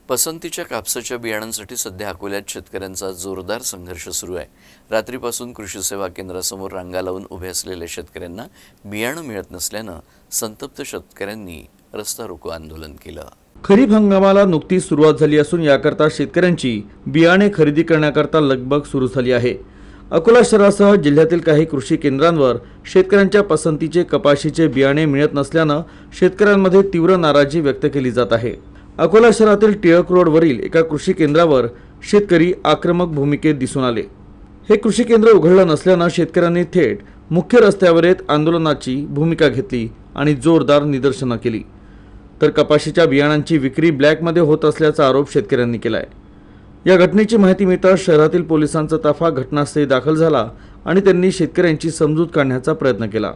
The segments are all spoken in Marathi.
पसंतीच्या कापसाच्या बियाणांसाठी सध्या अकोल्यात शेतकऱ्यांचा जोरदार संघर्ष सुरू आहे। रात्रीपासून कृषी सेवा केंद्रासमोर रांगा लावून उभे असलेल्या शेतकऱ्यांना बियाणं मिळत नसल्यानं संतप्त शेतकऱ्यांनी रस्ता रोको आंदोलन केलं। खरीप हंगामाला नुकतीच सुरुवात झाली असून याकरता शेतकऱ्यांची बियाणे खरेदी करण्याकरता लगबग सुरू झाली आहे। अकोला शहरासह जिल्ह्यातील काही कृषी केंद्रांवर शेतकऱ्यांच्या पसंतीचे कपाशीचे बियाणे मिळत नसल्यानं शेतकऱ्यांमध्ये तीव्र नाराजी व्यक्त केली जात आहे। अकोला शहरातील टिळक रोडवरील एका कृषी केंद्रावर शेतकरी आक्रमक भूमिकेत दिसून आले। हे कृषी केंद्र उघडलं नसल्यानं शेतकऱ्यांनी थेट मुख्य रस्त्यावर येत आंदोलनाची भूमिका घेतली आणि जोरदार निदर्शनं केली। तर कपाशीच्या बियाणांची विक्री ब्लॅकमध्ये होत असल्याचा आरोप शेतकऱ्यांनी केला आहे। या घटनेची माहिती मिळताच शहरातील पोलिसांचा ताफा घटनास्थळी दाखल झाला आणि त्यांनी शेतकऱ्यांची समजूत काढण्याचा प्रयत्न केला।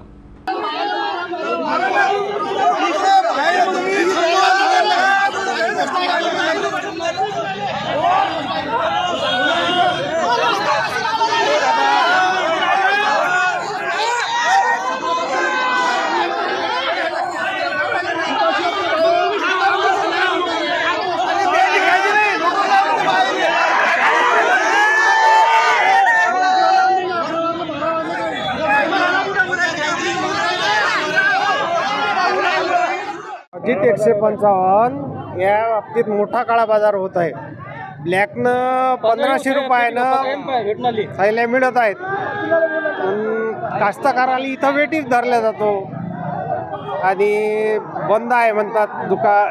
अजित 155 या बाबतीत मोठा काळा बाजार होत आहे। ब्लॅकनं 1500 रुपयानं थैल्या मिळत आहेत। कास्तकाराला इथं वेटीच धरला जातो आणि बंद आहे म्हणतात।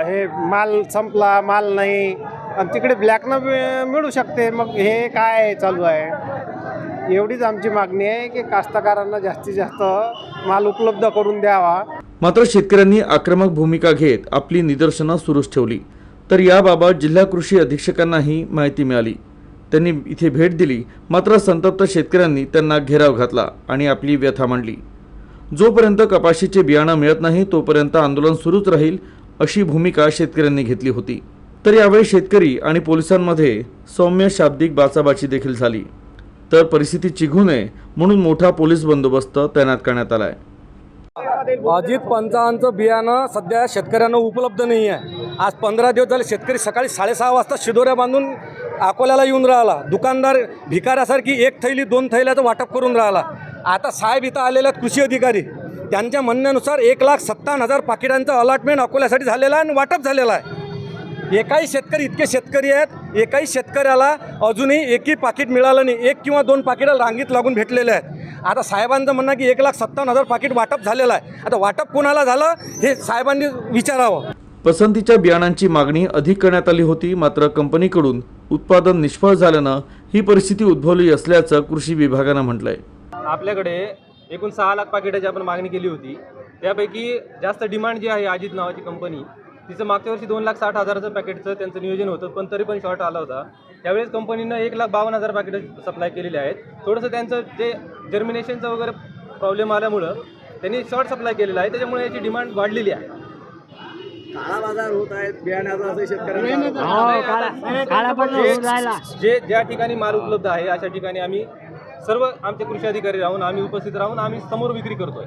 हे माल संपला, माल नाही, आणि तिकडे ब्लॅकनं मिळू शकते। मग हे काय चालू आहे? एवढीच आमची मागणी आहे की कास्तकारांना जास्तीत जास्त माल उपलब्ध करून द्यावा। मात्र शेतकऱ्यांनी आक्रमक भूमिका घेत आपली निदर्शनं सुरूच ठेवली। तर याबाबत जिल्हा कृषी अधीक्षकांनाही माहिती मिळाली। त्यांनी इथे भेट दिली, मात्र संतप्त शेतकऱ्यांनी त्यांना घेराव घातला आणि आपली व्यथा मांडली। जोपर्यंत कपाशीचे बियाणं मिळत नाही तोपर्यंत आंदोलन सुरूच राहील अशी भूमिका शेतकऱ्यांनी घेतली होती। तर यावेळी शेतकरी आणि पोलिसांमध्ये सौम्य शाब्दिक बाचाबाची देखील झाली। तर परिस्थिती चिघू नये म्हणून मोठा पोलीस बंदोबस्त तैनात करण्यात आला आहे। अजित 55चं बियाणं सध्या शेतकऱ्यांना उपलब्ध नाही आहे। आज 15 दिवस झाले शेतकरी सकाळी 6:30 वाजता शिदोऱ्या बांधून अकोल्याला येऊन राहिला। दुकानदार भिकाऱ्यासारखी 1 थैली 2 थैल्याचं वाटप करून राहिला। आता साहेब इथं आलेले कृषी अधिकारी, त्यांच्या म्हणण्यानुसार 1,57,000 पाकिटांचं अलॉटमेंट अकोल्यासाठी झालेलं आहे आणि वाटप झालेलं आहे। एकाही शेतकरी, इतके शेतकरी आहेत, एकाही शेतकऱ्याला अजूनही एकही पाकिट मिळालं नाही। 1 किंवा 2 पाकिटं रांगीत लागून भेटलेले आहेत। आता साहेबांचं म्हणणं की 1,57,000 पाकिट वाटप झालेलं आहे। आता वाटप कोणाला झालं हे साहेबांनी विचारावं। पसंतीच्या बियाणांची मागणी अधिक करण्यात आली होती, मात्र कंपनीकडून उत्पादन निष्फळ झाल्यानं ही परिस्थिती उद्भवली असल्याचं कृषी विभागानं म्हटलंय। आपल्याकडे एकूण 6 लाख पाकिटाची आपण मागणी केली होती। त्यापैकी जास्त डिमांड जी आहे अजित नावाची कंपनी, तिचं मागच्या वर्षी 2,60,000चं पॅकेटचं त्यांचं नियोजन होतं, पण तरी पण शॉर्ट आला होता। त्यावेळेस कंपनीनं 1,52,000 पाकिटं सप्लाय केलेले आहेत। थोडंसं त्यांचं जे जर्मिनेशनचं वगैरे प्रॉब्लेम आल्यामुळं त्यांनी शॉर्ट सप्लाय केलेला आहे, त्याच्यामुळे याची डिमांड वाढलेली आहे। काळा बाजार होत आहे बियाण्याचा असं शेतकऱ्यांना। जे ज्या ठिकाणी माल उपलब्ध आहे अशा ठिकाणी आम्ही सर्व आमचे कृषी अधिकारी राहून आम्ही उपस्थित राहून आम्ही समोर विक्री करतोय।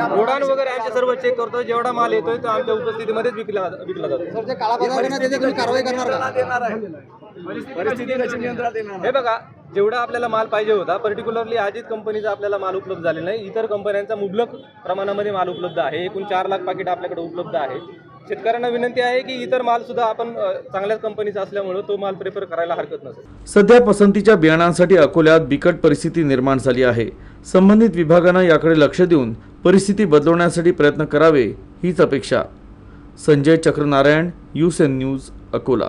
गोडाऊन वगैरे आमचे सर्व चेक करतोय। जेवढा माल येतोय तो आमच्या उपस्थितीमध्येच विकला जातो। हे बघा, जेवढा आपल्याला माल पाहिजे होता, पर्टिक्युलरली अजित कंपनीचा आपल्याला माल उपलब्ध झाले नाही। इतर कंपन्यांचा मुबलक प्रमाणामध्ये माल उपलब्ध आहे। एकूण 4 लाख पाकिट आपल्याकडे उपलब्ध आहे। शेतकऱ्यांना विनंती आहे की इतर माल सुद्धा आपण चांगल्याच कंपनीचा असल्यामुळे तो माल प्रेफर करायला हरकत नसेल। सध्या पसंतीच्या बियाणांसाठी अकोल्यात बिकट परिस्थिती निर्माण झाली आहे। संबंधित विभागानं याकडे लक्ष देऊन परिस्थिती बदलवण्यासाठी प्रयत्न करावे हीच अपेक्षा। Sanjay Chakranarayan, USN news, Akola.